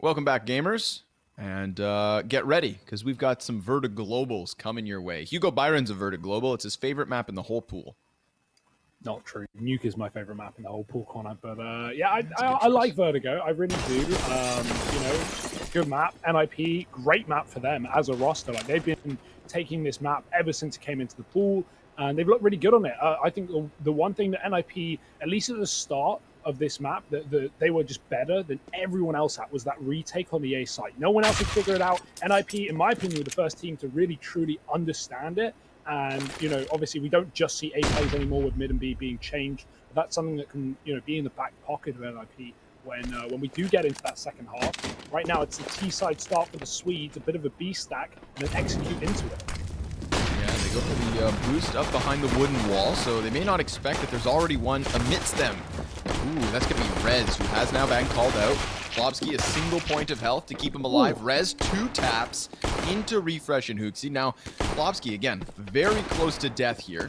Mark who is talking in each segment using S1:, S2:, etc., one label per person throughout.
S1: Welcome back, gamers. And get ready, because we've got some Vertigo Globals coming your way. Hugo Byron's a Vertigo Global. It's his favorite map in the whole pool.
S2: Not true. Nuke is my favorite map in the whole pool, Connor. But yeah, I like Vertigo. I really do. Good map. NIP, great map for them as a roster. Like they've been taking this map ever since it came into the pool, and they've looked really good on it. I think the one thing that NIP, at least at the start of this map, that they were just better than everyone else at was that retake on the A site. No one else could figure it out. NIP, in my opinion, were the first team to really truly understand it. And, obviously we don't just see A plays anymore with mid and B being changed. But that's something that can, be in the back pocket of NIP when we do get into that second half. Right now it's a T side start for the Swedes, a bit of a B stack, and then execute into it.
S1: Yeah, they go for the boost up behind the wooden wall, so they may not expect that there's already one amidst them. Ooh, that's going to be Rez, who has now been called out. Flopsky, a single point of health to keep him alive. Ooh. Rez, 2 taps into Refresh and Hooksy. Now, Flopsky, again, very close to death here.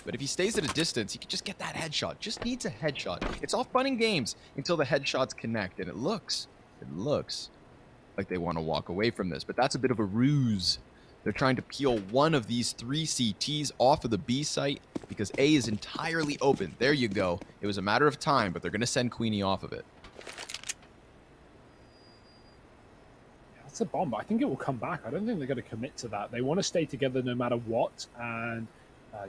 S1: But if he stays at a distance, he can just get that headshot. Just needs a headshot. It's all fun and games until the headshots connect. And it looks like they want to walk away from this. But that's a bit of a ruse. They're trying to peel one of these 3 CTs off of the B site because A is entirely open. There you go. It was a matter of time, but they're going to send Queenie off of it.
S2: It's a bomb, but I think it will come back. I don't think they're going to commit to that. They want to stay together no matter what. And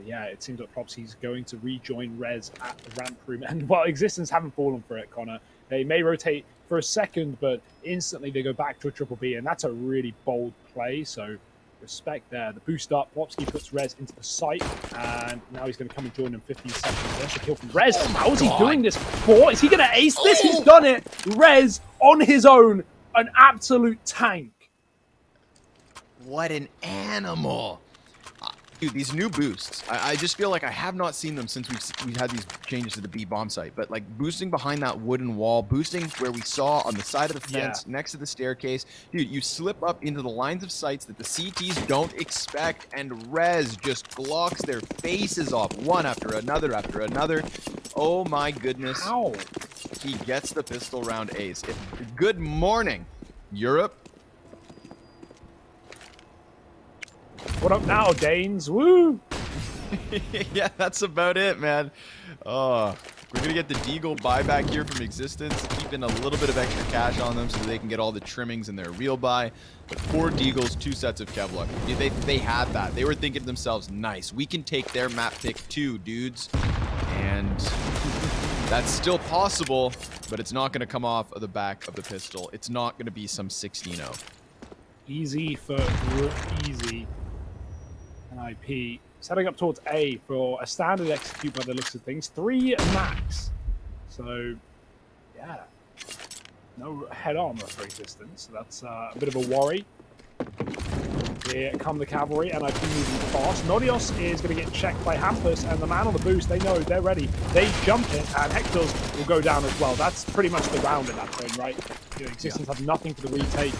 S2: yeah, it seems like Propsy's going to rejoin Rez at the ramp room. And well, Existence haven't fallen for it, Connor. They may rotate for a second, but instantly they go back to a triple B. And that's a really bold play. So respect there. The boost up. Wopsky puts Rez into the site, and now he's going to come and join him 15 seconds. There's a kill from Rez. How is he doing this for? Is he going to ace this? He's done it. Rez on his own. An absolute tank.
S1: What an animal. Dude, these new boosts, I just feel like I have not seen them since we've had these changes to the B bomb site. But like boosting behind that wooden wall, boosting where we saw on the side of the fence next to the staircase. Dude, you slip up into the lines of sights that the CTs don't expect, and Rez just blocks their faces off one after another after another. Oh my goodness.
S2: How?
S1: He gets the pistol round ace. Good morning, Europe.
S2: What up now, Danes? Woo!
S1: Yeah, that's about it, man. We're going to get the Deagle buyback here from Existence, keeping a little bit of extra cash on them so that they can get all the trimmings in their real buy. But 4 Deagles, 2 sets of Kevlar. They had that. They were thinking to themselves, nice, we can take their map pick too, dudes. And that's still possible, but it's not going to come off of the back of the pistol. It's not going to be some 16-0.
S2: Easy for easy. NIP setting up towards A for a standard execute by the looks of things. 3 max. So, yeah. No head armor for Existence. So that's a bit of a worry. Here come the cavalry, and NIP moving fast. Nodios is going to get checked by Hampus, and the man on the boost, they know, they're ready. They jump it, and Hector's will go down as well. That's pretty much the round at that point, right? Existence have nothing for the retake.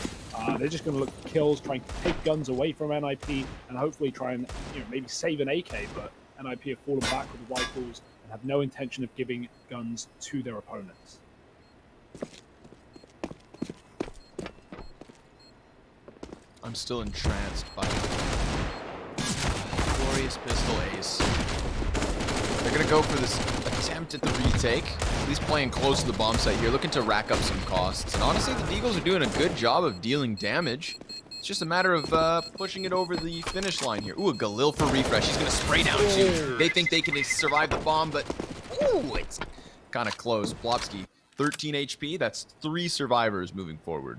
S2: They're just going to look for kills, trying to take guns away from NIP, and hopefully try and maybe save an AK, but NIP have fallen back with the rifles and have no intention of giving guns to their opponents.
S1: I'm still entranced by glorious pistol ace. They're going to go for this attempt at the retake. At least playing close to the bomb site here, looking to rack up some costs. And honestly, the Deagles are doing a good job of dealing damage. It's just a matter of pushing it over the finish line here. Ooh, a Galil for refresh. He's going to spray down too. They think they can survive the bomb, but ooh, it's kind of close. Plopsky, 13 HP. That's 3 survivors moving forward.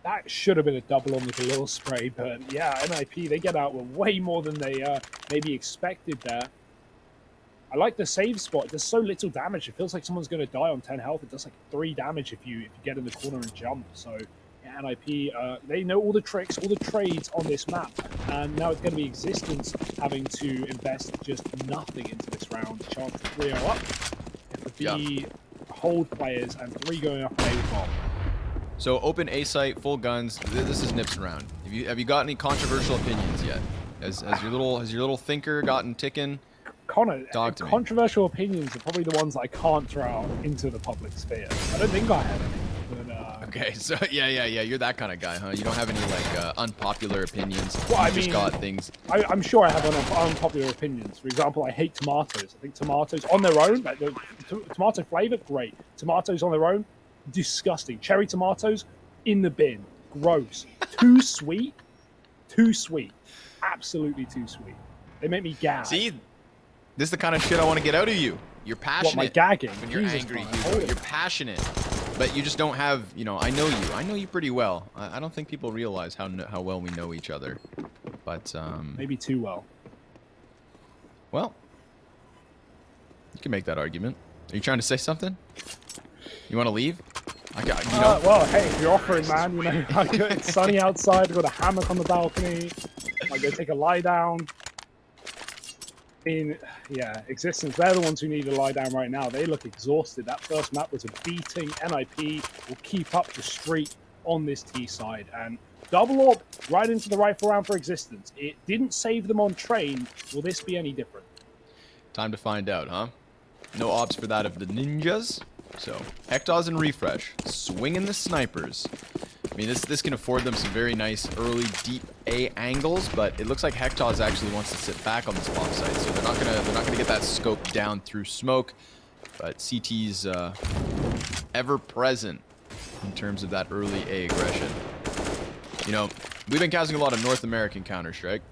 S2: That should have been a double on the Galil spray, but yeah, NIP, they get out with way more than they maybe expected there. I like the save spot. It does so little damage. It feels like someone's going to die on 10 health. It does like 3 damage if you get in the corner and jump. So yeah, NIP, they know all the tricks, all the trades on this map. And now it's going to be Existence having to invest just nothing into this round. Chance for 3-0 up. It would be hold players and 3 going up and A with bomb.
S1: So open A site, full guns. This is Nips round. Have you got any controversial opinions yet? Has your little thinker gotten ticking?
S2: Connor, controversial opinions are probably the ones I can't throw out into the public sphere. I don't think I have any. But,
S1: Okay, so yeah, you're that kind of guy, huh? You don't have any like unpopular opinions.
S2: Well, I
S1: You just
S2: mean,
S1: got things.
S2: I'm sure I have unpopular opinions. For example, I hate tomatoes. I think tomatoes on their own, like the tomato flavor, great. Tomatoes on their own, disgusting. Cherry tomatoes, in the bin, gross. Too sweet, too sweet. Absolutely too sweet. They make me gag.
S1: See, this is the kind of shit I want to get out of you. You're passionate.
S2: What, my gagging?
S1: When you're
S2: Jesus
S1: angry,
S2: Christ.
S1: Hugo. You're passionate. But you just don't have, you know, I know you. I know you pretty well. I don't think people realize how well we know each other. But,
S2: Maybe too well.
S1: well, you can make that argument. Are you trying to say something? You want to leave? I got, you know.
S2: Well, hey, if you're offering, man, you know, it's sunny outside, I've got a hammock on the balcony, I go take a lie down. I mean, yeah, x6tence, they're the ones who need to lie down right now. They look exhausted. That first map was a beating. NIP will keep up the streak on this T side. And double orb right into the rifle round for x6tence. It didn't save them on train. Will this be any different?
S1: Time to find out, huh? No ops for that of the ninjas. So, Hectors and Refresh, swinging the snipers. I mean, this can afford them some very nice early deep A angles, but it looks like Hectors actually wants to sit back on this bomb site, so they're not gonna get that scope down through smoke. But CT's ever present in terms of that early A aggression. You know, we've been casting a lot of North American Counter-Strike.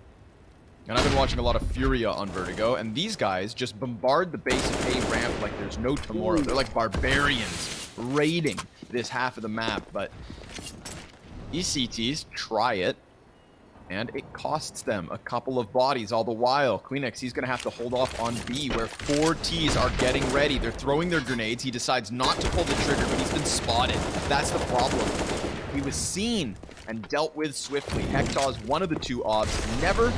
S1: And I've been watching a lot of Furia on Vertigo, and these guys just bombard the base of A ramp like there's no tomorrow. They're like barbarians raiding this half of the map, but these CTs try it, and it costs them a couple of bodies all the while. Queenix, he's going to have to hold off on B, where 4 Ts are getting ready. They're throwing their grenades. He decides not to pull the trigger, but he's been spotted. That's the problem. He was seen and dealt with swiftly. Hector's one of the 2 obs, never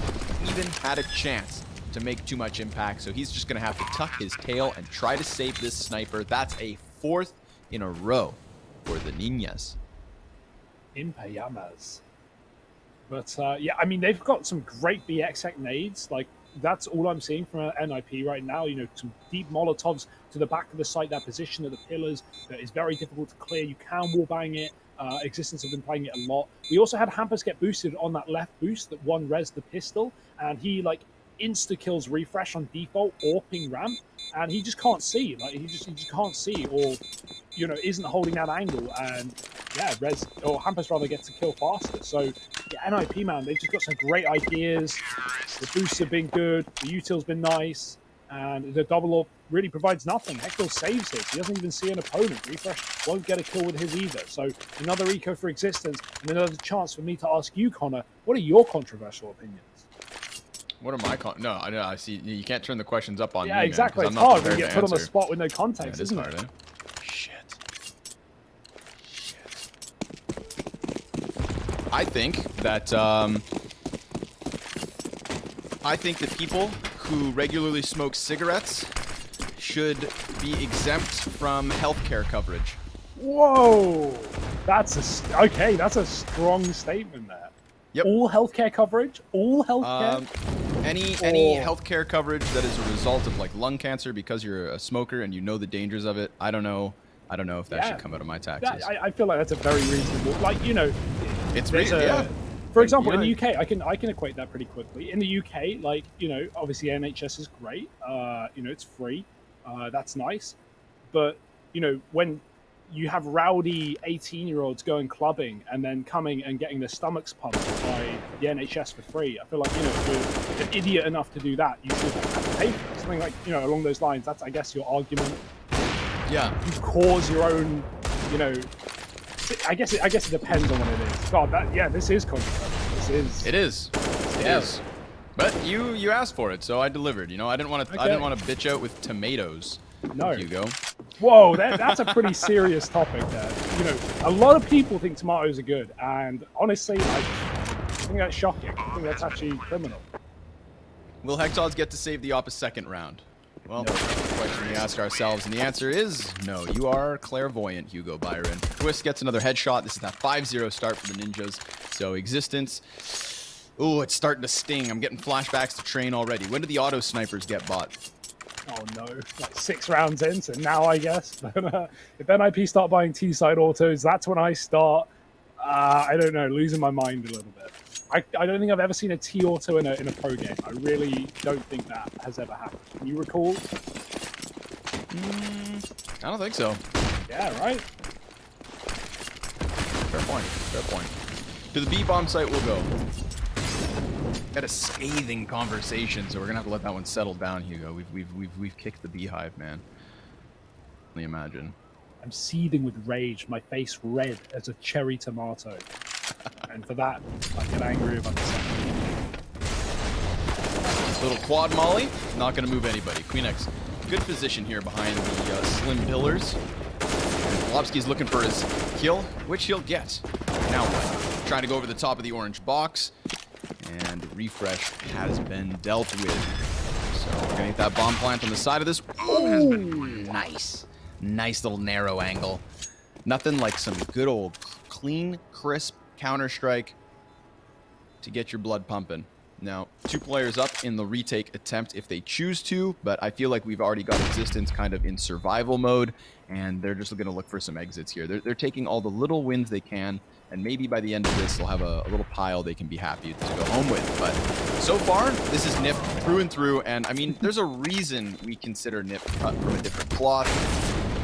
S1: even had a chance to make too much impact, so he's just going to have to tuck his tail and try to save this sniper. That's a 4th in a row for the Ninjas.
S2: In Pyjamas. But yeah, I mean, they've got some great BX nades. Like, that's all I'm seeing from NIP right now. You know, some deep Molotovs to the back of the site, that position of the pillars that is very difficult to clear. You can wallbang it. x6tence have been playing it a lot. We also had Hampus get boosted on that left boost that one res the pistol, and he like insta kills Refresh on default or ping ramp, and he just can't see. Like he just can't see, or you know, isn't holding that angle, and yeah, res or Hampus rather gets a kill faster. So yeah, NIP man, they've just got some great ideas. The boosts have been good, the util's been nice, and the double orb really provides nothing. Hector saves his. He doesn't even see an opponent. Refresh won't get a kill with his either. So another eco for x6tence, and another chance for me to ask you, Connor, what are your controversial opinions?
S1: What are my No, I know. I see. You can't turn the questions up on me.
S2: Yeah, exactly.
S1: Man,
S2: it's hard when you get put on the spot with no context,
S1: yeah,
S2: isn't
S1: hard,
S2: it?
S1: Eh? Shit. I think that people who regularly smoke cigarettes should be exempt from healthcare coverage.
S2: Whoa, that's a strong statement there.
S1: Yep.
S2: All healthcare coverage, all healthcare.
S1: Any healthcare coverage that is a result of like lung cancer because you're a smoker and you know the dangers of it. I don't know if that should come out of my taxes.
S2: I feel like that's a very reasonable. Like, you know,
S1: it's reasonable. Yeah.
S2: For example, in the UK, I can equate that pretty quickly. In the UK, like, you know, obviously NHS is great. You know, it's free. That's nice. But, you know, when you have rowdy 18-year-olds going clubbing and then coming and getting their stomachs pumped by the NHS for free, I feel like, you know, if you're an idiot enough to do that, you should have to pay for it. Something like, you know, along those lines. That's, I guess, your argument.
S1: Yeah.
S2: You cause your own, you know. I guess it depends on what it is. God, this is controversial. It is.
S1: But you asked for it, so I delivered. You know, I didn't want to bitch out with tomatoes.
S2: No.
S1: Hugo.
S2: Whoa, that's a pretty serious topic there. You know, a lot of people think tomatoes are good, and honestly, I think that's shocking. I think that's actually criminal.
S1: Will Hectors get to save the opposite second round? Well, that's the question we ask ourselves, and the answer is no. You are clairvoyant, Hugo Byron. Twist gets another headshot. This is that 5-0 start for the Ninjas. So x6tence. Ooh, it's starting to sting. I'm getting flashbacks to train already. When do the auto snipers get bought?
S2: Oh no, like 6 rounds in, so now I guess. If NIP start buying T-side autos, that's when I start, I don't know, losing my mind a little bit. I don't think I've ever seen a T-auto in a pro game. I really don't think that has ever happened. Can you recall?
S1: I don't think so.
S2: Yeah, right?
S1: Fair point. Fair point. To the B-bomb site we'll go. Had a scathing conversation, so we're gonna have to let that one settle down, Hugo. We've kicked the beehive, man. Can you imagine?
S2: I'm seething with rage, my face red as a cherry tomato. And for that, I get angry about this.
S1: Little quad molly, not gonna move anybody. Queen X, good position here behind the slim pillars. Lobsky's looking for his kill, which he'll get. Now what? Trying to go over the top of the orange box. And refresh has been dealt with. So we're gonna get that bomb plant on the side of this. Oh, nice. Nice little narrow angle. Nothing like some good old clean, crisp Counter-Strike to get your blood pumping. Now, 2 players up in the retake attempt if they choose to, but I feel like we've already got Existence kind of in survival mode, and they're just going to look for some exits here. They're taking all the little wins they can, and maybe by the end of this, they'll have a little pile they can be happy to go home with. But so far, this is Nip through and through, and I mean, there's a reason we consider Nip cut from a different cloth.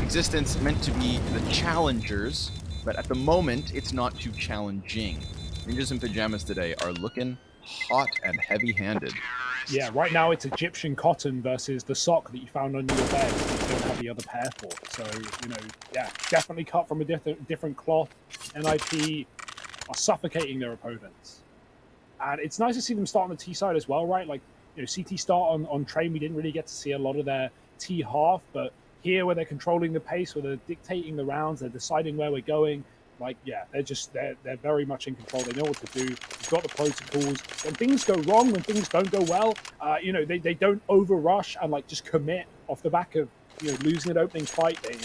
S1: Existence meant to be the challengers, but at the moment, it's not too challenging. Ninjas and Pyjamas today are looking hot and heavy-handed.
S2: Yeah, right now it's Egyptian cotton versus the sock that you found under your bed that you don't have the other pair for. So, you know, yeah, definitely cut from a different cloth. NIP are suffocating their opponents. And it's nice to see them start on the T side as well, right? Like, you know, CT start on train, we didn't really get to see a lot of their T half, but here where they're controlling the pace, where they're dictating the rounds, they're deciding where we're going. Like, yeah, they're very much in control. They know what to do. They've got the protocols. When things go wrong, when things don't go well, you know, they don't over rush and like just commit off the back of, you know, losing an opening fight. They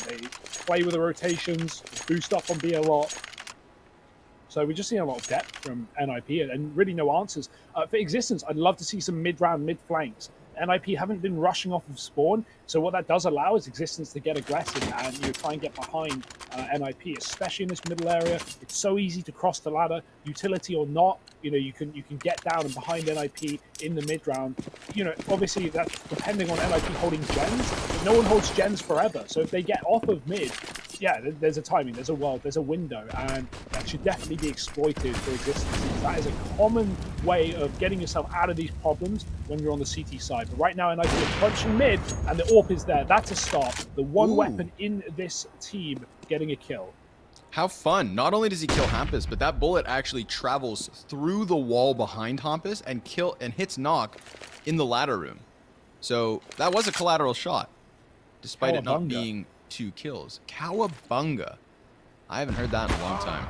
S2: play with the rotations, boost up on B a lot. So we're just seeing a lot of depth from NIP and really no answers. For Existence, I'd love to see some mid-round, mid-flanks. NIP haven't been rushing off of spawn, so what that does allow is Existence to get aggressive and, you know, try and get behind NIP, especially in this middle area. It's so easy to cross the ladder, utility or not. You know, you can get down and behind NIP in the mid round. You know, obviously that's depending on NIP holding gens, but no one holds gens forever. So if they get off of mid, yeah, there's a timing, there's a world, there's a window, and that should definitely be exploited for Existence. That is a common way of getting yourself out of these problems when you're on the CT side. But right now, NIP is punching mid, and the AWP is there. That's a start. The one weapon in this team getting a kill.
S1: How fun. Not only does he kill Hampus, but that bullet actually travels through the wall behind Hampus and hits Knock in the ladder room. So that was a collateral shot, despite it not being 2 kills. Cowabunga. I haven't heard that in a long time.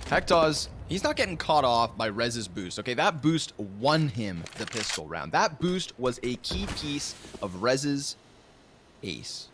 S1: Hector's, he's not getting caught off by Rez's boost. Okay, that boost won him the pistol round. That boost was a key piece of Rez's ace.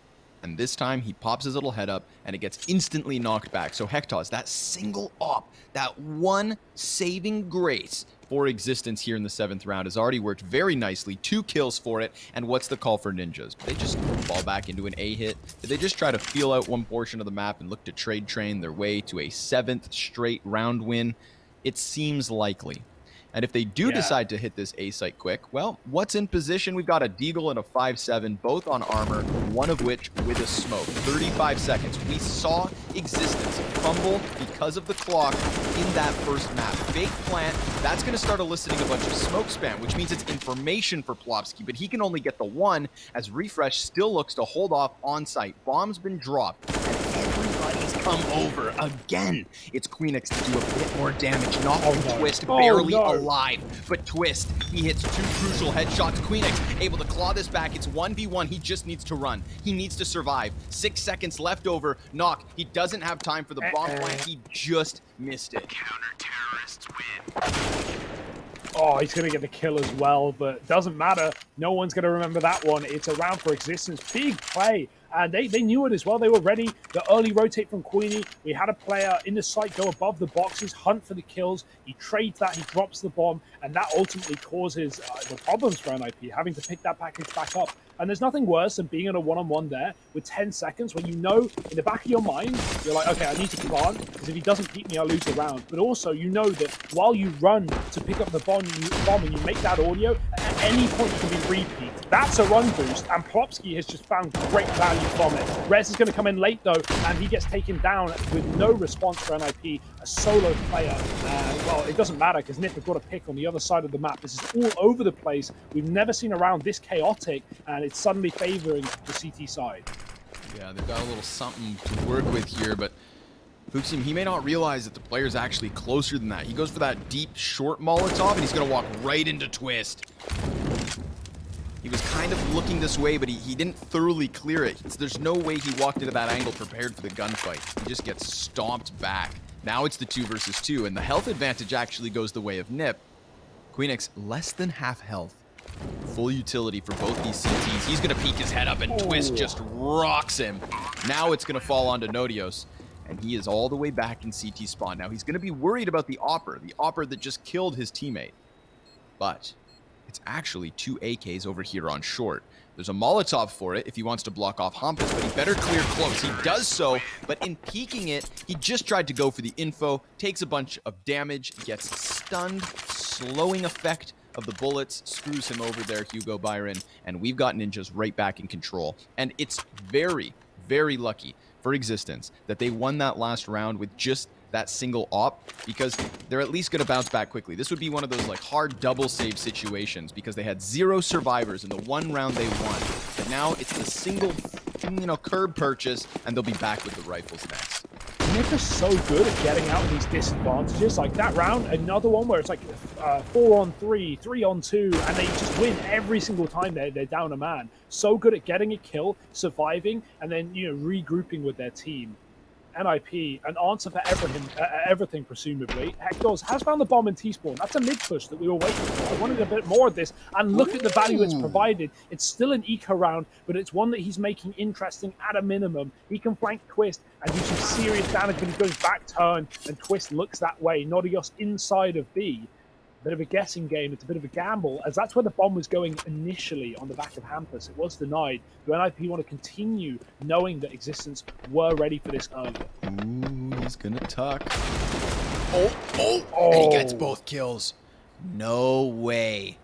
S1: And this time, he pops his little head up, and it gets instantly knocked back. So Hector's, that single op, that one saving grace for Existence here in the 7th round has already worked very nicely. 2 kills for it, and what's the call for Ninjas? Did they just fall back into an A hit? Did they just try to feel out one portion of the map and look to trade train their way to a 7th straight round win? It seems likely. And if they do decide to hit this A site quick, well, what's in position? We've got a Deagle and a 5-7, both on armor, one of which with a smoke. 35 seconds. We saw Existence fumble because of the clock in that first map. Fake plant, that's going to start eliciting a bunch of smoke spam, which means it's information for Plopsky, but he can only get the 1 as Refresh still looks to hold off on site. Bomb's been dropped. Everybody's come over again. It's Queen X to do a bit more damage. Not Twist, barely alive. But Twist, he hits 2 crucial headshots. Queen X able to claw this back. It's 1v1. He just needs to run. He needs to survive. 6 seconds left over. Knock. He doesn't have time for the bomb plant. He just missed it. Counter-terrorists win.
S2: Oh, he's going to get the kill as well, but doesn't matter. No one's going to remember that one. It's a round for Existence. Big play. And they knew it as well. They were ready. The early rotate from Queenie. We had a player in the site go above the boxes, hunt for the kills. He trades that. He drops the bomb. And that ultimately causes the problems for NIP, having to pick that package back up. And there's nothing worse than being in a one-on-one there with 10 seconds when you know in the back of your mind, you're like, okay, I need to plant, because if he doesn't peek me, I'll lose the round. But also, you know that while you run to pick up the bomb and you make that audio, at any point you can be repeat. That's a run boost, and Plopsky has just found great value from it. Rez is going to come in late, though, and he gets taken down with no response for NIP, a solo player. Well, it doesn't matter, because Nip have got a pick on the other side of the map. This is all over the place. We've never seen a round this chaotic, and it's suddenly favoring the CT side.
S1: Yeah, they've got a little something to work with here, but Fuxim, he may not realize that the player's actually closer than that. He goes for that deep, short Molotov, and he's going to walk right into Twist. He was kind of looking this way, but he didn't thoroughly clear it. There's no way he walked into that angle prepared for the gunfight. He just gets stomped back. Now it's the 2 versus 2, and the health advantage actually goes the way of Nip. Queenix less than half health. Full utility for both these CTs. He's going to peek his head up, and Twist just rocks him. Now it's going to fall onto Nodios, and he is all the way back in CT spawn. Now he's going to be worried about the Opper that just killed his teammate. But it's actually 2 AKs over here on short. There's a Molotov for it if he wants to block off Hampus, but he better clear close. He does so, but in peeking it, he just tried to go for the info, takes a bunch of damage, gets stunned, slowing effect of the bullets, screws him over there, Hugo Byron, and we've got Ninjas right back in control. And it's very, very lucky for Existence that they won that last round with just that single op, because they're at least going to bounce back quickly. This would be one of those like hard double save situations because they had 0 survivors in the one round they won. But now it's the single, curb purchase, and they'll be back with the rifles next.
S2: Nip is so good at getting out of these disadvantages. Like that round, another one where it's like 4 on 3, 3 on 2, and they just win every single time they're down a man. So good at getting a kill, surviving, and then regrouping with their team. NIP, an answer for everything, presumably. Hector's has found the bomb in T-spawn. That's a mid-push that we were waiting for. I wanted a bit more of this, and look at the value it's provided. It's still an eco round, but it's one that he's making interesting at a minimum. He can flank Twist and do some serious damage when he goes back turn, and Twist looks that way. Nodios inside of B. Bit of a guessing game. It's a bit of a gamble, as that's where the bomb was going initially on the back of Hampus. It was denied. Do NIP want to continue knowing that Existence were ready for this earlier?
S1: Ooh, he's gonna tuck. Oh! And he gets both kills. No way.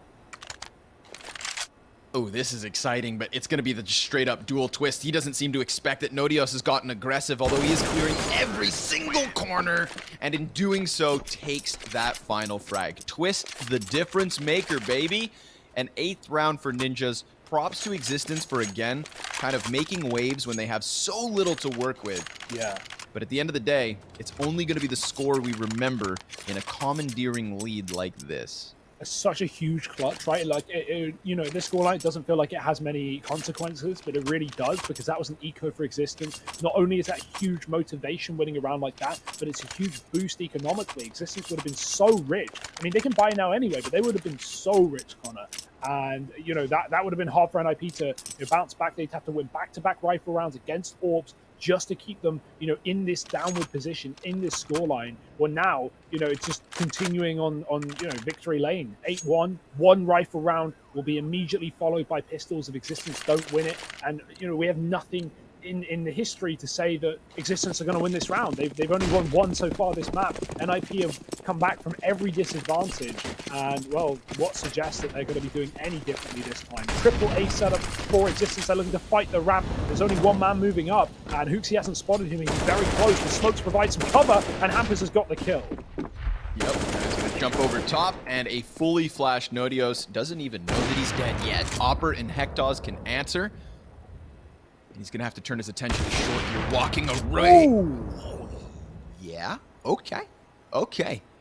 S1: Oh, this is exciting, but it's going to be the straight up dual Twist. He doesn't seem to expect that Nodios has gotten aggressive, although he is clearing every single corner, and in doing so, takes that final frag. Twist, the difference maker, baby. An 8th round for Ninjas. Props to Existence for, again, kind of making waves when they have so little to work with.
S2: Yeah.
S1: But at the end of the day, it's only going to be the score we remember in a commandeering lead like this.
S2: Such a huge clutch, right? Like, this scoreline doesn't feel like it has many consequences, but it really does, because that was an eco for Existence. Not only is that huge motivation winning around like that, but it's a huge boost economically. Existence would have been so rich. I mean, they can buy now anyway, but they would have been so rich, Connor. And, that would have been hard for NIP to bounce back. They'd have to win back-to-back rifle rounds against Orbs just to keep them, in this downward position, in this scoreline. Well, now, it's just continuing on victory lane. 8-1, 1 rifle round will be immediately followed by pistols if Existence don't win it. And, we have nothing in the history to say that Existence are going to win this round. They've only won 1 so far this map. NIP have come back from every disadvantage, and well, what suggests that they're going to be doing any differently this time? Triple A setup for Existence. They're looking to fight the ramp. There's only 1 man moving up, and Hooksy hasn't spotted him. He's very close. The smokes provide some cover, and Hampus has got the kill.
S1: Yep, he's going to jump over top, and a fully flashed Nodios doesn't even know that he's dead yet. Opper and Hectors can answer. He's going to have to turn his attention to short here, walking away.
S2: Ooh.
S1: Yeah, okay.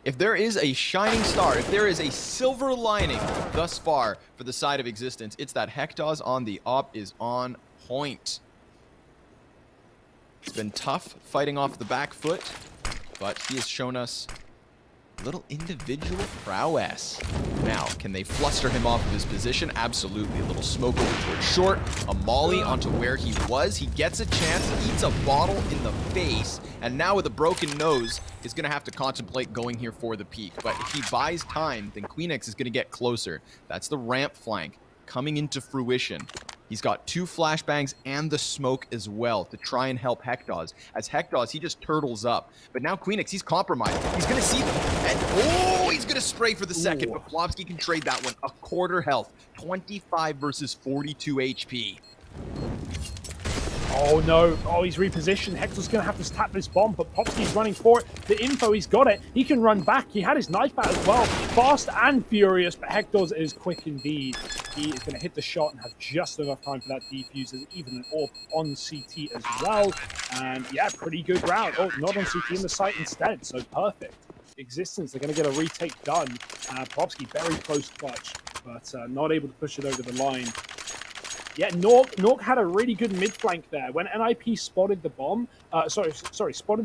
S1: If there is a shining star, if there is a silver lining thus far for the side of Existence, it's that Hectors on the op is on point. It's been tough fighting off the back foot, but he has shown us little individual prowess. Now, can they fluster him off of his position? Absolutely. A little smoke over towards short, a molly onto where he was. He gets a chance, eats a bottle in the face, and now with a broken nose, is going to have to contemplate going here for the peak. But if he buys time, then Queenix is going to get closer. That's the ramp flank coming into fruition. He's got 2 flashbangs and the smoke as well to try and help Hectaz. As Hectaz, he just turtles up. But now Queenix, he's compromised. He's going to see them. And, oh, he's going to spray for the second.
S2: Ooh.
S1: But Flopsky can trade that one. A quarter health. 25 versus 42 HP.
S2: Oh no, oh he's repositioned. Hector's gonna have to tap this bomb, but Popsky's running for it. The info, he's got it. He can run back. He had his knife out as well. Fast and furious, but Hector's is quick indeed. He is gonna hit the shot and have just enough time for that defuse. There's even an AWP on CT as well. And yeah, pretty good round. Oh, not on CT in the site instead, so perfect. X6tence, they're gonna get a retake done. Popsky very close clutch, but not able to push it over the line. Yeah, Nork had a really good mid flank there. When NIP spotted the bomb, spotted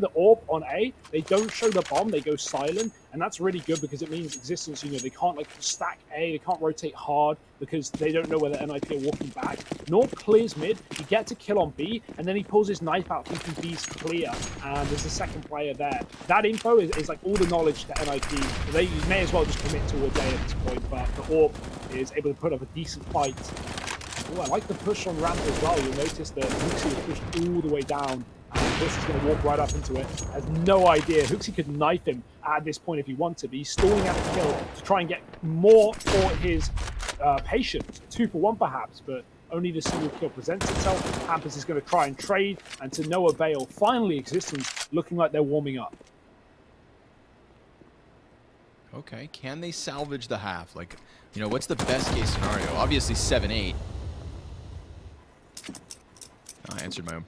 S2: the AWP on A, they don't show the bomb, they go silent, and that's really good because it means X6tence, you know, they can't like stack A, they can't rotate hard because they don't know whether NIP are walking back. Nork clears mid, he gets a kill on B, and then he pulls his knife out thinking B's clear, and there's a second player there. That info is like all the knowledge to NIP. They may as well just commit towards A at this point, but the AWP is able to put up a decent fight. Oh, I like the push on ramp as well. You'll notice that Hooksy is pushed all the way down. And this is going to walk right up into it. Has no idea. Hooksy could knife him at this point if he wanted, but he's stalling out the kill to try and get more for his patience. 2 for 1 perhaps, but only the single kill presents itself. Hampers is going to try and trade, and to no avail. Finally, X6tence looking like they're warming up.
S1: Okay, can they salvage the half? Like, you know, what's the best case scenario? Obviously 7-8. I answered my own.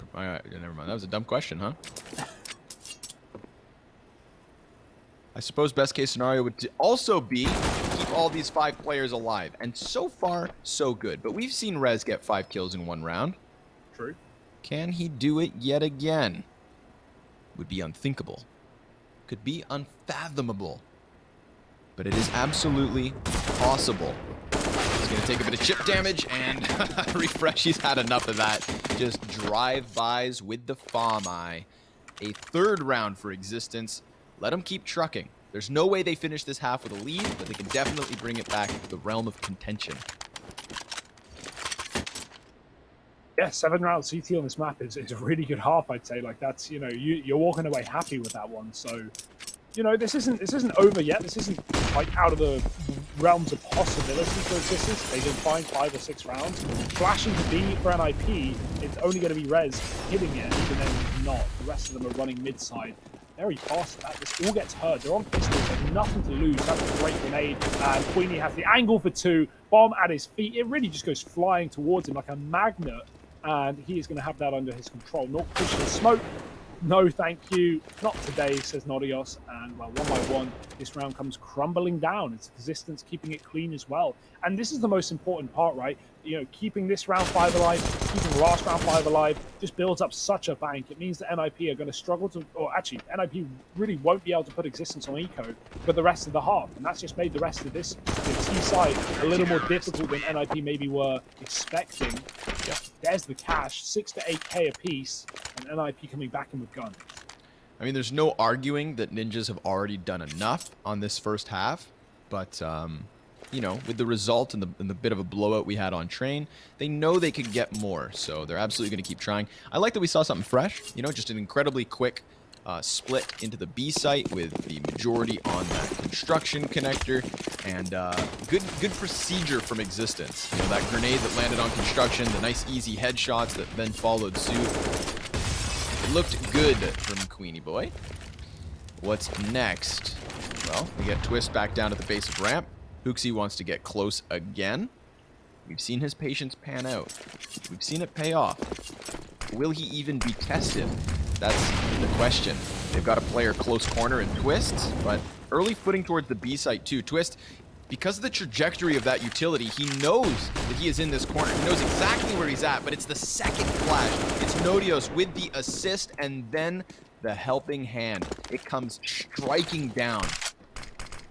S1: Never mind. That was a dumb question, huh? I suppose best case scenario would also be keep all these 5 players alive. And so far, so good. But we've seen Rez get 5 kills in 1 round.
S2: True.
S1: Can he do it yet again? Would be unthinkable. Could be unfathomable. But it is absolutely possible. He's going to take a bit of chip damage and refresh. He's had enough of that. Just drive-bys with the Fomai. A 3rd round for X6tence. Let them keep trucking. There's no way they finish this half with a lead, but they can definitely bring it back to the realm of contention.
S2: Yeah, 7 round CT on this map is a really good half, I'd say. Like that's, you know, you're walking away happy with that one. So, you know, this isn't over yet. This isn't like out of the realms of possibility for X6tence. They can find 5 or 6 rounds. Flashing to B for NIP, it's only going to be Rez hitting it, even then he's not. The rest of them are running mid-side. Very fast at that. This all gets hurt. They're on pistols. They have nothing to lose. That's a great grenade. And Queenie has the angle for 2. Bomb at his feet. It really just goes flying towards him like a magnet. And he is going to have that under his control. Not pushing smoke. No, thank you. Not today, says Nodios. And, well, 1 by 1, this round comes crumbling down. It's X6tence keeping it clean as well. And this is the most important part, right? You know, keeping this round 5 alive, keeping last round 5 alive, just builds up such a bank. It means that NIP are going to struggle to, or actually, NIP really won't be able to put X6tence on eco for the rest of the half. And that's just made the rest of this, the T side, a little more difficult than NIP maybe were expecting.
S1: Yeah.
S2: There's the cash, 6 to 8k apiece, and NIP coming back in with guns.
S1: I mean, there's no arguing that Ninjas have already done enough on this first half, but, you know, with the result and the bit of a blowout we had on Train, they know they could get more, so they're absolutely going to keep trying. I like that we saw something fresh, you know, just an incredibly quick split into the B site with the majority on that construction connector, and good procedure from X6tence. You know, that grenade that landed on construction, the nice easy headshots that then followed suit. It looked good from Queenie Boy. What's next? Well, we get Twist back down at the base of ramp. Hooksy wants to get close again. We've seen his patience pan out. We've seen it pay off. Will he even be tested? That's the question. They've got a player close corner in Twist, but early footing towards the B site too. Twist, because of the trajectory of that utility, he knows that he is in this corner. He knows exactly where he's at, but it's the second flash. It's Nodios with the assist and then the helping hand. It comes striking down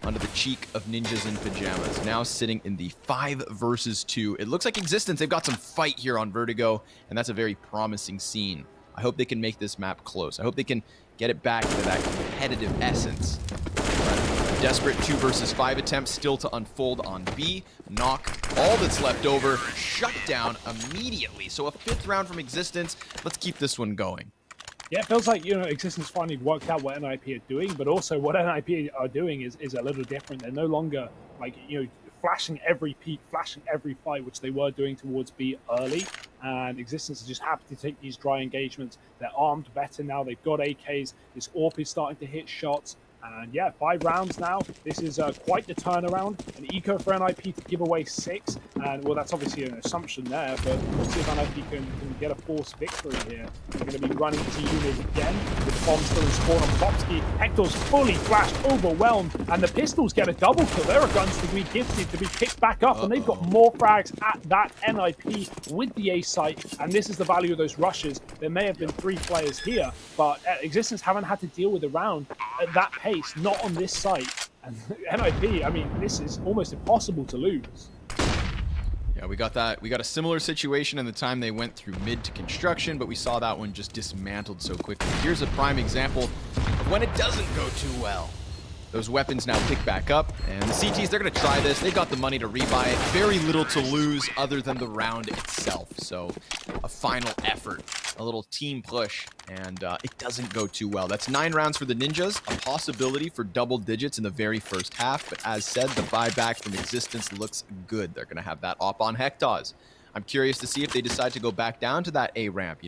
S1: onto the cheek of Ninjas in Pyjamas, now sitting in the 5 versus 2. It looks like X6tence, they've got some fight here on Vertigo, and that's a very promising scene. I hope they can make this map close. I hope they can get it back to that competitive essence. But desperate 2 versus 5 attempt still to unfold on B. Knock, all that's left over, shut down immediately. So a 5th round from Existence. Let's keep this one going.
S2: Yeah, it feels like, Existence finally worked out what NIP are doing, but also what NIP are doing is a little different. They're no longer, like, flashing every peak, flashing every fight, which they were doing towards B early. And Existence is just happy to take these dry engagements. They're armed better now. They've got AKs. This AWP is starting to hit shots. And yeah, 5 rounds now. This is quite the turnaround. An eco for NIP to give away 6. And, well, that's obviously an assumption there, but we'll see if NIP can get a forced victory here. They're going to be running to unit again with the bomb still in spawn on Popsky. Hector's fully flashed, overwhelmed, and the pistols get a double kill. There are guns to be gifted, to be picked back up, and they've got more frags at that NIP with the A site, and this is the value of those rushes. There may have been 3 players here, but Existence haven't had to deal with a round at that pace, not on this site. And NIP, I mean, this is almost impossible to lose.
S1: Yeah, we got that. We got a similar situation in the time they went through mid to construction, but we saw that one just dismantled so quickly. Here's a prime example of when it doesn't go too well. Those weapons now pick back up, and the CTs, they're going to try this. They've got the money to rebuy it. Very little to lose other than the round itself. So a final effort, a little team push, and it doesn't go too well. That's 9 rounds for the Ninjas, a possibility for double digits in the very first half. But as said, the buyback from Existence looks good. They're going to have that op on Hectaz. I'm curious to see if they decide to go back down to that A ramp,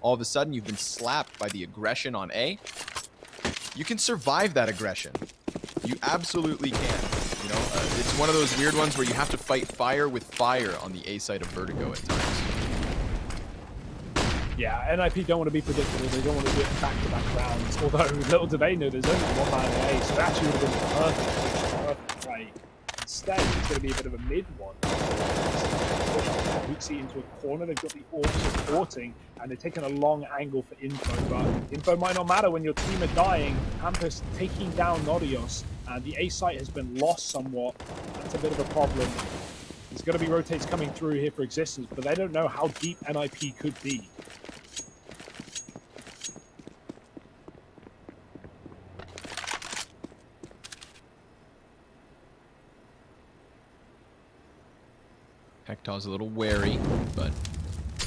S1: All of a sudden, you've been slapped by the aggression on A. You can survive that aggression. You absolutely can. It's one of those weird ones where you have to fight fire with fire on the A side of Vertigo at times. Yeah,
S2: NIP don't want to be predictable. They don't want to do it back-to-back rounds. Although, little do they know, there's only one man in A, so it actually would have been perfect play. Instead, it's going to be a bit of a mid one. Puts into a corner. They've got the AWP supporting, and they're taking a long angle for info, but info might not matter when your team are dying. Hampus taking down Nodios, and the A site has been lost somewhat. That's a bit of a problem. There's going to be rotates coming through here for Existence, but they don't know how deep NIP could be.
S1: Hector's a little wary, but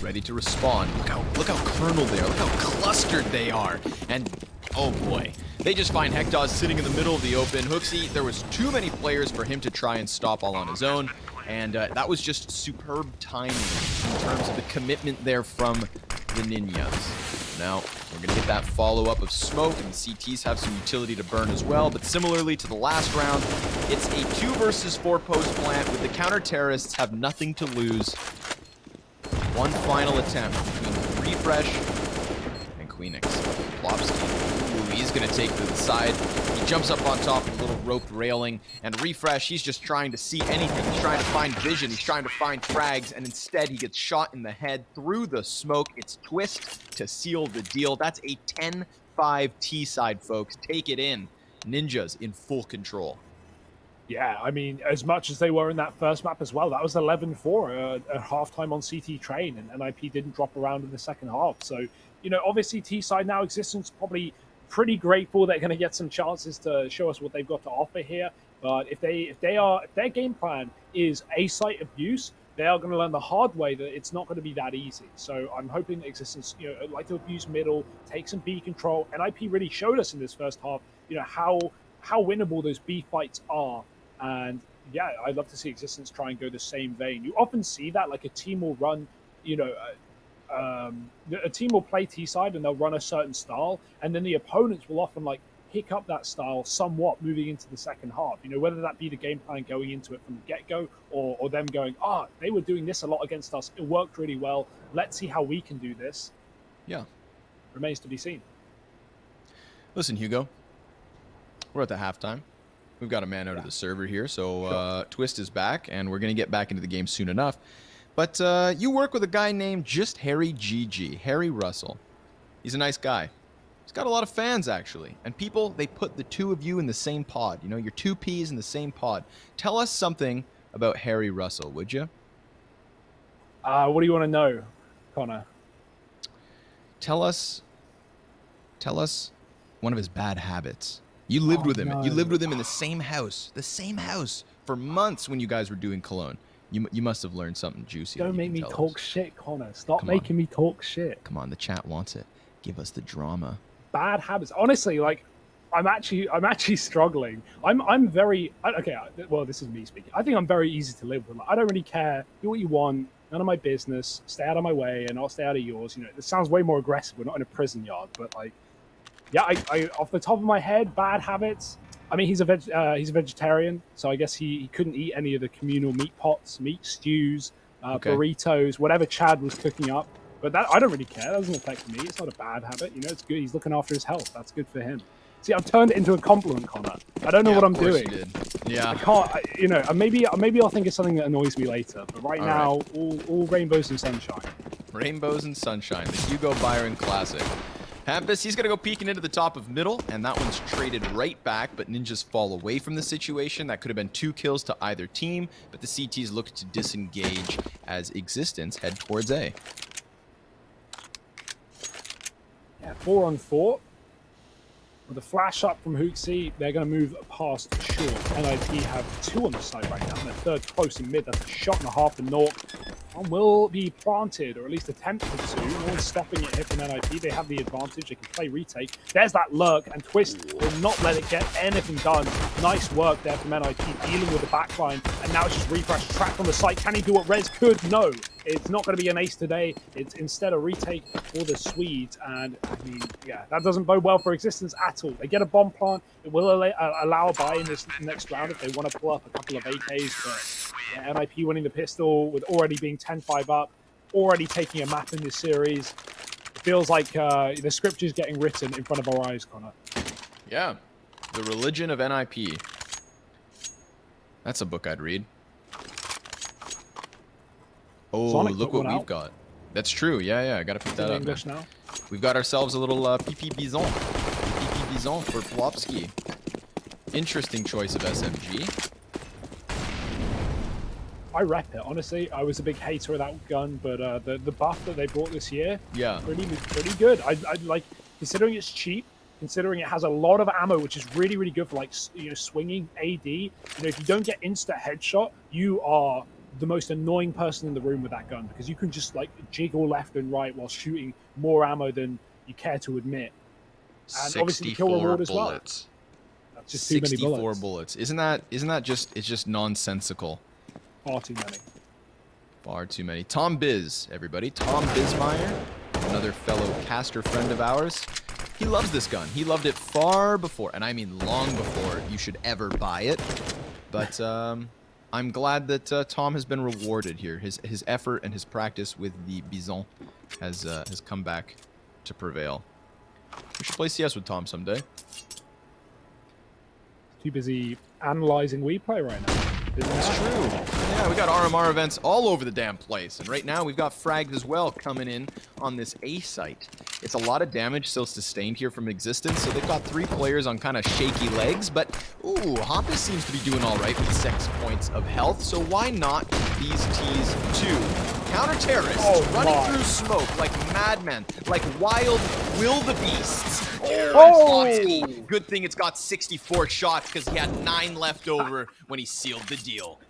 S1: ready to respond. Look how kerneled they are. Look how clustered they are. And oh boy, they just find Hector sitting in the middle of the open. Hooksy, there was too many players for him to try and stop all on his own, and that was just superb timing in terms of the commitment there from the Ninjas. Now, we're going to get that follow-up of smoke, and the CTs have some utility to burn as well, but similarly to the last round, it's a 2 versus 4 post plant with the counter-terrorists have nothing to lose. One final attempt between Refresh and Queenix. Plopsky, ooh, he's going to take to the side. He jumps up on top of a little roped railing, and Refresh, he's just trying to see anything. He's trying to find vision. He's trying to find frags, and instead he gets shot in the head through the smoke. It's Twist to seal the deal. That's a 10-5 T-side, folks. Take it in. Ninjas in full control.
S2: Yeah, I mean, as much as they were in that first map as well, that was 11-4 at halftime on CT Train, and NIP didn't drop around in the second half. So, obviously T-side now Existence probably pretty grateful they're going to get some chances to show us what they've got to offer here. But if their game plan is A site abuse, they are going to learn the hard way that it's not going to be that easy. So I'm hoping that Existence, like to abuse middle, take some B control. NIP really showed us in this first half, how winnable those B fights are. And yeah, I'd love to see Existence try and go the same vein. You often see that, like a team will run, a team will play T-side and they'll run a certain style, and then the opponents will often pick up that style somewhat moving into the second half. Whether that be the game plan going into it from the get-go, or them going, they were doing this a lot against us. It worked really well. Let's see how we can do this.
S1: Yeah.
S2: Remains to be seen.
S1: Listen, Hugo, we're at the halftime. We've got a man out of the server here, so Twist is back, and we're going to get back into the game soon enough. But you work with a guy named just Harry GG, Harry Russell. He's a nice guy. He's got a lot of fans, actually. And people, they put the two of you in the same pod. Your two Ps in the same pod. Tell us something about Harry Russell, would you?
S2: What do you want to know, Connor?
S1: Tell us one of his bad habits. You lived with him.
S2: no.
S1: You lived with him in the same house for months when you guys were doing cologne. You must have learned something juicy.
S2: Don't make me talk shit, Connor. Stop making me talk shit.
S1: Come on, the chat wants it. Give us the drama.
S2: Bad habits. Honestly, like, I'm actually struggling. I'm very okay. Well, this is me speaking. I think I'm very easy to live with. Like, I don't really care. Do what you want. None of my business. Stay out of my way, and I'll stay out of yours. You know, it sounds way more aggressive. We're not in a prison yard, but like, yeah. I off the top of my head, bad habits. I mean, he's a vegetarian, so I guess he couldn't eat any of the communal meat pots, meat stews, burritos, whatever Chad was cooking up. But that I don't really care. That doesn't affect me. It's not a bad habit. You know, it's good. He's looking after his health. That's good for him. See, I've turned it into a compliment, Connor. I don't know what I'm doing.
S1: You did. Yeah.
S2: I can't. You know, maybe I'll think of something that annoys me later. But right now, all rainbows and sunshine.
S1: Rainbows and sunshine. The Hugo Byron classic. Hampus, he's going to go peeking into the top of middle, and that one's traded right back, but Ninjas fall away from the situation. That could have been 2 kills to either team, but the CTs look to disengage as x6tence head towards A.
S2: Yeah, 4-on-4. With a flash up from Hooksy, they're going to move past short. NIP have 2 on the side right now, and a third close in mid. That's a shot and a half for Nork. One will be planted, or at least attempted to. No one's stopping it here from NIP. They have the advantage. They can play retake. There's that lurk, and Twist will not let it get anything done. Nice work there from NIP, dealing with the backline. And now it's just refresh, trapped on the site. Can he do what Rez could? No. It's not going to be an ace today. It's instead a retake for the Swedes. And, I mean, yeah, that doesn't bode well for x6tence at all. They get a bomb plant. It will allow a buy in this next round if they want to pull up a couple of AKs. But yeah, NIP winning the pistol with already being 10-5 up, already taking a map in this series. It feels like the scripture is getting written in front of our eyes, Connor.
S1: Yeah, the religion of NIP. That's a book I'd read. Oh,
S2: Sonic
S1: look what we've got. That's true. Yeah, I gotta pick that up.
S2: English now.
S1: We've got ourselves a little PP Bison. PP Bison for Plopsky. Interesting choice of SMG.
S2: I rep it, honestly. I was a big hater of that gun, but the buff that they brought this year, pretty good. I like, considering it's cheap, considering it has a lot of ammo, which is really, really good for, like, you know, swinging AD. You know, if you don't get instant headshot, you are the most annoying person in the room with that gun, because you can just, like, jiggle left and right while shooting more ammo than you care to admit. And obviously the kill reward as well. That's just too many bullets.
S1: 64 bullets. Isn't that just, it's just nonsensical.
S2: Far too many.
S1: Far too many. Tom Biz, everybody. Tom Bizmeyer, another fellow caster friend of ours. He loves this gun. He loved it far before, and I mean long before you should ever buy it. But I'm glad that Tom has been rewarded here. His effort and his practice with the Bison has come back to prevail. We should play CS with Tom someday.
S2: Too busy analyzing we play right now.
S1: That's true. Yeah, we got RMR events all over the damn place. And right now we've got frags as well coming in on this A site. It's a lot of damage still sustained here from x6tence, so they've got 3 players on kind of shaky legs. But, ooh, Hoppus seems to be doing all right with 6 points of health. So why not these T's too? Counter-terrorists running through smoke like madmen, like wild wildebeests. Oh! Good thing it's got 64 shots because he had 9 left over when he sealed the deal.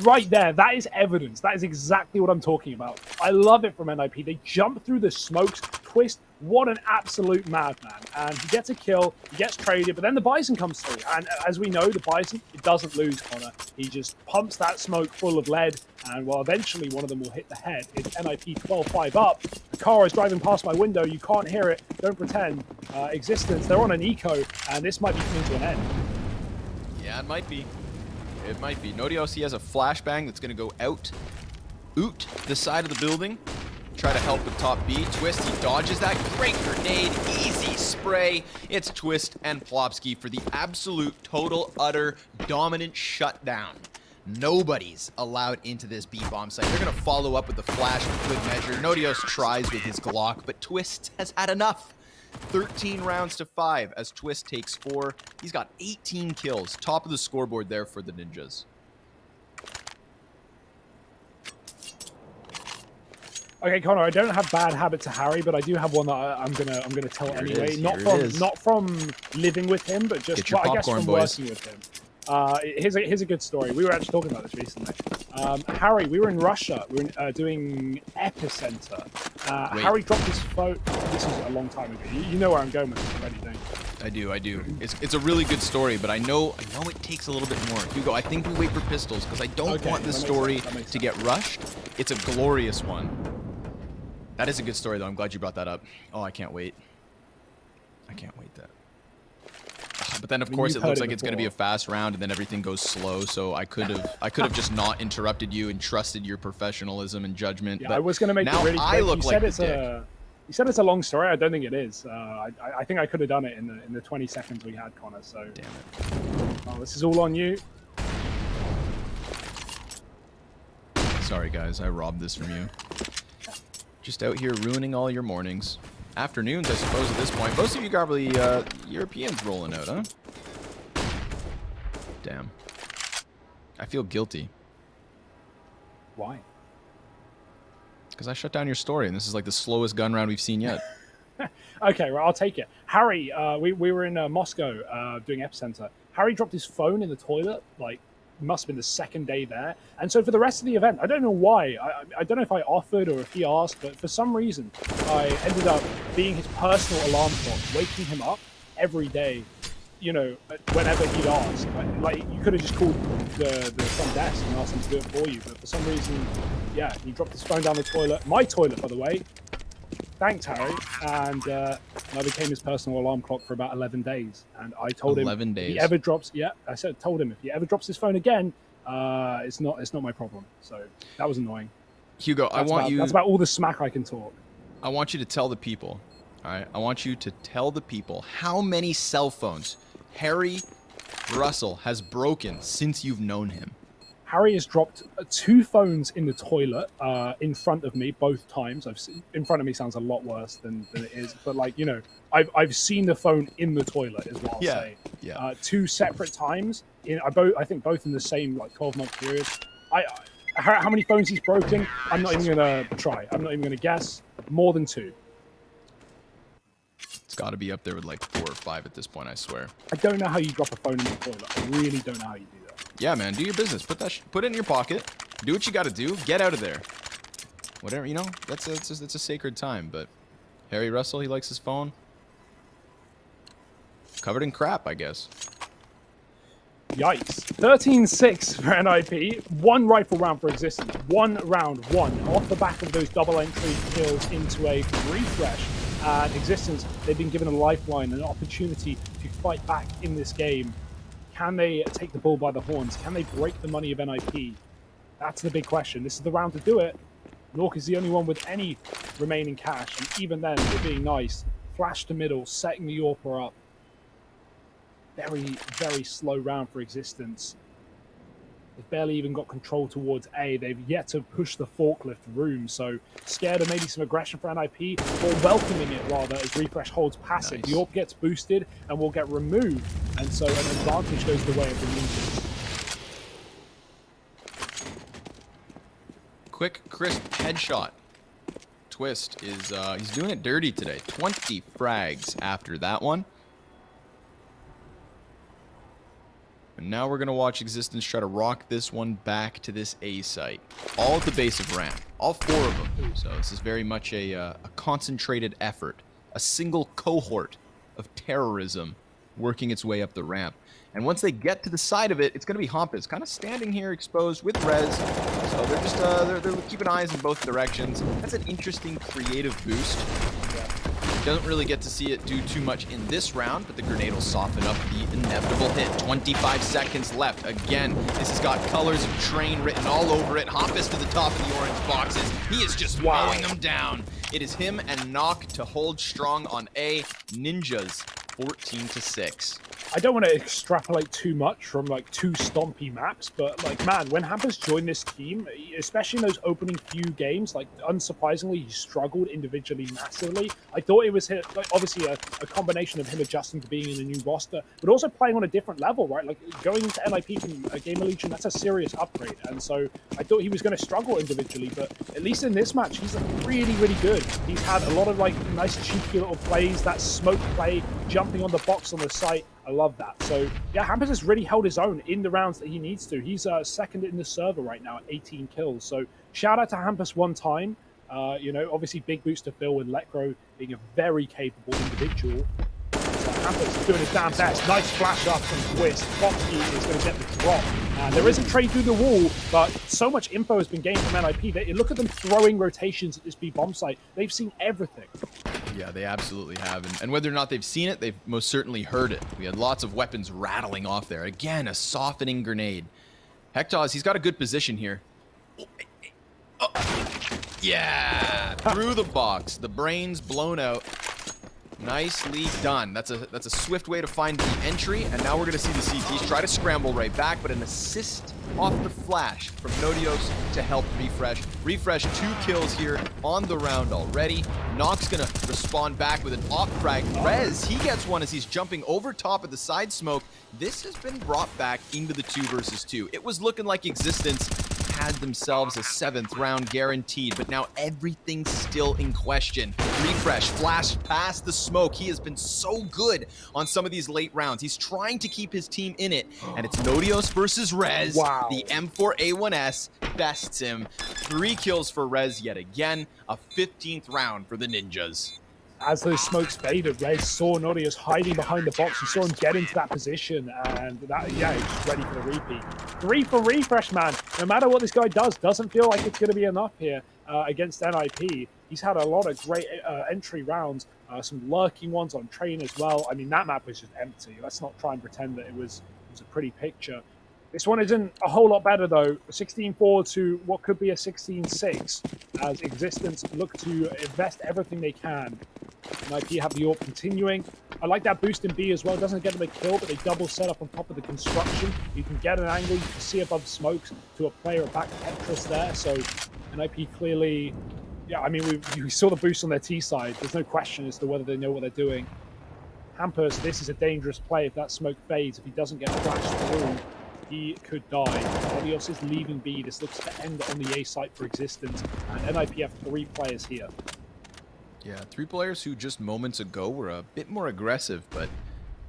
S2: Right there, that is evidence. That is exactly what I'm talking about. I love it from NIP. They jump through the smokes. Twist, what an absolute madman. And he gets a kill, he gets traded, but then the Bison comes through. And as we know, the Bison, it doesn't lose, Connor. He just pumps that smoke full of lead, and well, eventually one of them will hit the head. It's NIP 12-5 up. The car is driving past my window. You can't hear it. Don't pretend. x6tence, they're on an eco, and this might be coming to an end.
S1: Yeah, it might be. It might be. Nodios, he has a flashbang that's going to go out the side of the building. Try to help with top B. Twist, he dodges that. Great grenade. Easy spray. It's Twist and Plopsky for the absolute, total, utter, dominant shutdown. Nobody's allowed into this B-bomb site. They're going to follow up with the flash for good measure. Nodios tries with his Glock, but Twist has had enough. 13 rounds to 5 as Twist takes 4. He's got 18 kills. Top of the scoreboard there for the Ninjas.
S2: Okay, Connor, I don't have bad habits to Harry, but I do have one that I'm gonna tell
S1: Here it
S2: anyway.
S1: is,
S2: Not
S1: here it
S2: from
S1: is.
S2: not from living with him, but just
S1: Get your
S2: I guess
S1: popcorn,
S2: from
S1: boys.
S2: working with him. Here's a good story. We were actually talking about this recently. Harry, we were in Russia. We were doing epicenter.
S1: Wait.
S2: Harry dropped his phone. This was a long time ago. You know where I'm going with this already, don't you?
S1: I do. It's a really good story, but I know it takes a little bit more. Hugo, I think we wait for pistols because I don't want this story to get rushed. It's a glorious one. That is a good story, though. I'm glad you brought that up. Oh, I can't wait. I can't wait that. But then, of course, it looks like it's going to be a fast round, and then everything goes slow. So I could have just not interrupted you and trusted your professionalism and judgment.
S2: Yeah,
S1: but
S2: I was going to make
S1: now
S2: it really quick.
S1: I look like the dick.
S2: You said it's a long story. I don't think it is. I think I could have done it in the 20 seconds we had, Connor. So
S1: Damn it.
S2: Oh, this is all on you.
S1: Sorry, guys. I robbed this from you. Just out here ruining all your mornings. Afternoons, I suppose, at this point. Most of you got probably Europeans rolling out, huh? Damn. I feel guilty.
S2: Why?
S1: Because I shut down your story, and this is like the slowest gun round we've seen yet.
S2: Okay, well, I'll take it. Harry, we were in Moscow doing epicenter. Harry dropped his phone in the toilet, like, must have been the second day there. And so for the rest of the event, I don't know why. I don't know if I offered or if he asked, but for some reason, I ended up being his personal alarm clock, waking him up every day, you know, whenever he'd ask. Like, you could have just called the front desk and asked him to do it for you, but for some reason, yeah, he dropped his phone down the toilet. My toilet, by the way. Thanks, Harry. And I became his personal alarm clock for about 11 days. And I told him
S1: 11 days.
S2: If he ever drops, told him if he ever drops his phone again, it's not my problem. So that was annoying.
S1: Hugo,
S2: That's about all the smack I can talk.
S1: I want you to tell the people, all right? I want you to tell the people how many cell phones Harry Russell has broken since you've known him.
S2: Harry has dropped 2 phones in the toilet in front of me both times. In front of me sounds a lot worse than it is, but like, you know, I've seen the phone in the toilet is what I'll say.
S1: Yeah.
S2: 2 separate times. I think both in the same like 12-month period. How many phones he's broken? I'm not even gonna try. I'm not even gonna guess. More than 2.
S1: It's got to be up there with like 4 or 5 at this point, I swear.
S2: I don't know how you drop a phone in the toilet. I really don't know how you do that.
S1: Yeah, man, do your business. Put it in your pocket. Do what you got to do. Get out of there. Whatever, you know. It's a sacred time. But Harry Russell, he likes his phone covered in crap, I guess.
S2: Yikes. 13-6 for NIP. 1 rifle round for Existence. 1 round, 1. Off the back of those double entry kills into a refresh. And Existence, they've been given a lifeline, an opportunity to fight back in this game. Can they take the bull by the horns? Can they break the money of NIP? That's the big question. This is the round to do it. Nork is the only one with any remaining cash, and even then, they're being nice. Flash to middle, setting the AWPer up. Very, very slow round for Existence. They've barely even got control towards A. They've yet to push the forklift room, so scared of maybe some aggression for NIP, or welcoming it rather as Refresh holds passive. Nice. The AWP gets boosted and will get removed, and so an advantage goes the way of the Ninjas.
S1: Quick, crisp headshot. Twist is he's doing it dirty today. 20 frags after that one. And now we're going to watch Existence try to rock this one back to this A site. All at the base of ramp. All 4 of them. So this is very much a concentrated effort. A single cohort of terrorism working its way up the ramp. And once they get to the side of it, it's going to be Hampus kind of standing here exposed with res. So they're just they're keeping eyes in both directions. That's an interesting creative boost. Doesn't really get to see it do too much in this round, but the grenade will soften up the inevitable hit. 25 seconds left. Again, this has got colors of train written all over it. Hampus to the top of the orange boxes. He is just mowing them down. It is him and Knock to hold strong on A. Ninjas 14-6.
S2: I don't want to extrapolate too much from like two stompy maps, but like, man, when Hampus joined this team, especially in those opening few games, like unsurprisingly, he struggled individually massively. I thought it was like, obviously a combination of him adjusting to being in a new roster, but also playing on a different level, right? Like going into NIP from a Game of Legion, that's a serious upgrade. And so I thought he was going to struggle individually, but at least in this match, he's really, really good. He's had a lot of like nice cheeky little plays, that smoke play, jumping on the box on the site. I love that. So yeah, Hampus has really held his own in the rounds that he needs to. He's second in the server right now at 18 kills. So shout out to Hampus one time. You know, obviously big boost to Phil with Lecro being a very capable individual. Hampus is doing his damn best. Nice flash up from Twist. Foxy is going to get the drop. And there is a trade through the wall, but so much info has been gained from NIP. Look at them throwing rotations at this B bomb site. They've seen everything.
S1: Yeah, they absolutely have. And whether or not they've seen it, they've most certainly heard it. We had lots of weapons rattling off there. Again, a softening grenade. Hectaz, he's got a good position here. Oh. Yeah, through the box. The brains blown out. Nicely done. That's a swift way to find the entry, and now we're going to see the CTs try to scramble right back, but an assist off the flash from Nodios to help Refresh. Refresh 2 kills here on the round already. Nox going to respond back with an op frag. Rez, he gets one as he's jumping over top of the side smoke. This has been brought back into the 2 versus 2. It was looking like Existence had themselves a 7th round guaranteed, but now everything's still in question. Refresh flashed past the smoke. He has been so good on some of these late rounds. He's trying to keep his team in it, and it's Nodios versus Rez.
S2: Wow.
S1: The M4A1S bests him. 3 kills for Rez yet again. A 15th round for the Ninjas.
S2: As those smokes faded, Rez saw Nodios hiding behind the box. He saw him get into that position, and that, yeah, he's just ready for the repeat. 3 for Refresh, man. No matter what this guy does, doesn't feel like it's going to be enough here against NIP. He's had a lot of great entry rounds, some lurking ones on train as well. I mean, that map was just empty. Let's not try and pretend that it was a pretty picture. This one isn't a whole lot better, though. 16-4 to what could be a 16-6, as Existence look to invest everything they can. NIP have the AWP continuing. I like that boost in B as well. It doesn't get them a kill, but they double set up on top of the construction. You can get an angle, you can see above smokes to a player back Tetris there. So NIP clearly, yeah, I mean, we saw the boost on their T side. There's no question as to whether they know what they're doing. Hampus, this is a dangerous play if that smoke fades. If he doesn't get flashed through, he could die. Nodios is leaving B. This looks to end on the A site for Existence. And NIP have 3 players here.
S1: Yeah, 3 players who just moments ago were a bit more aggressive, but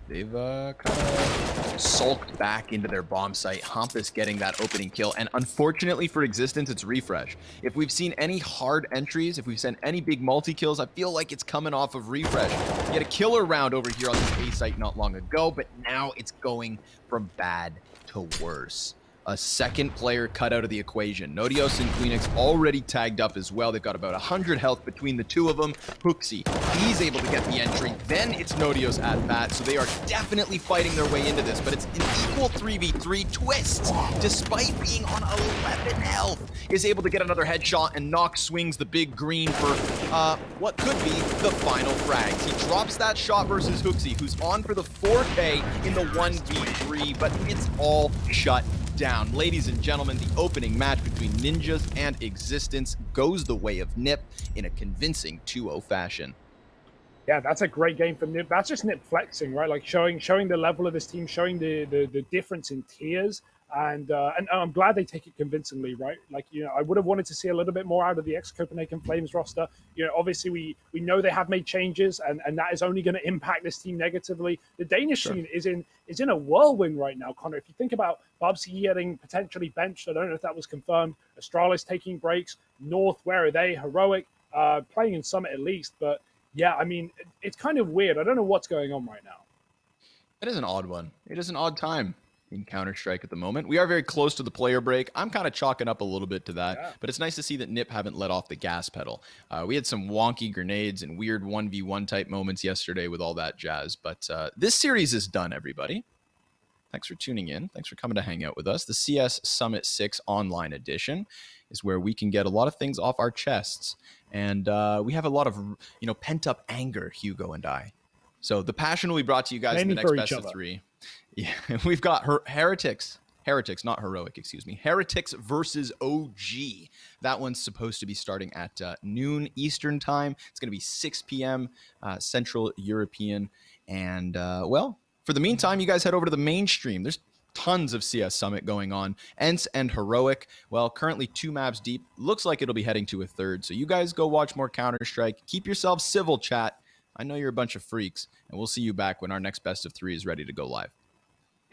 S1: they've kind of sulked back into their bomb site. Hampus getting that opening kill, and unfortunately for Existence, it's Refresh. If we've seen any hard entries, if we've seen any big multi-kills, I feel like it's coming off of Refresh. He had a killer round over here on this A site not long ago, but now it's going from bad to worse. A second player cut out of the equation. Nodios and Queenix already tagged up as well. They've got about 100 health between the 2 of them. Hooksy, he's able to get the entry. Then it's Nodios at bat, so they are definitely fighting their way into this, but it's an equal 3v3. Twist, despite being on 11 health, is able to get another headshot, and Nox swings the big green for what could be the final frags. He drops that shot versus Hooksy, who's on for the 4K in the 1v3, but it's all shut down. Ladies and gentlemen, the opening match between Ninjas and Existence goes the way of Nip in a convincing 2-0 fashion.
S2: Yeah, that's a great game for Nip. That's just Nip flexing, right? Like showing the level of this team, showing the difference in tiers. And I'm glad they take it convincingly, right? Like, you know, I would have wanted to see a little bit more out of the ex-Copenhagen Flames roster. You know, obviously we know they have made changes, and that is only going to impact this team negatively. The Danish team is in a whirlwind right now, Connor. If you think about Bubsy getting potentially benched, I don't know if that was confirmed. Astralis taking breaks. North, where are they? Heroic, playing in Summit at least. But yeah, I mean, it's kind of weird. I don't know what's going on right now.
S1: It is an odd one. It is an odd time in Counter-Strike at the moment. We are very close to the player break. I'm kind of chalking up a little bit to that, but it's nice to see that Nip haven't let off the gas pedal. We had some wonky grenades and weird 1v1 type moments yesterday with all that jazz, but this series is done, everybody. Thanks for tuning in. Thanks for coming to hang out with us. The CS Summit 6 Online Edition is where we can get a lot of things off our chests, and we have a lot of, you know, pent-up anger, Hugo and I. So the passion will be brought to you guys in the next best of 3. Yeah, we've got Heretics. Heretics, not heroic, excuse me. Heretics versus OG. That one's supposed to be starting at noon Eastern time. It's going to be 6 p.m. Central European. And, well, for the meantime, you guys head over to the mainstream. There's tons of CS Summit going on. Ents and Heroic, well, currently 2 maps deep. Looks like it'll be heading to a third. So you guys go watch more Counter-Strike. Keep yourselves civil, chat. I know you're a bunch of freaks. And we'll see you back when our next best of 3 is ready to go live.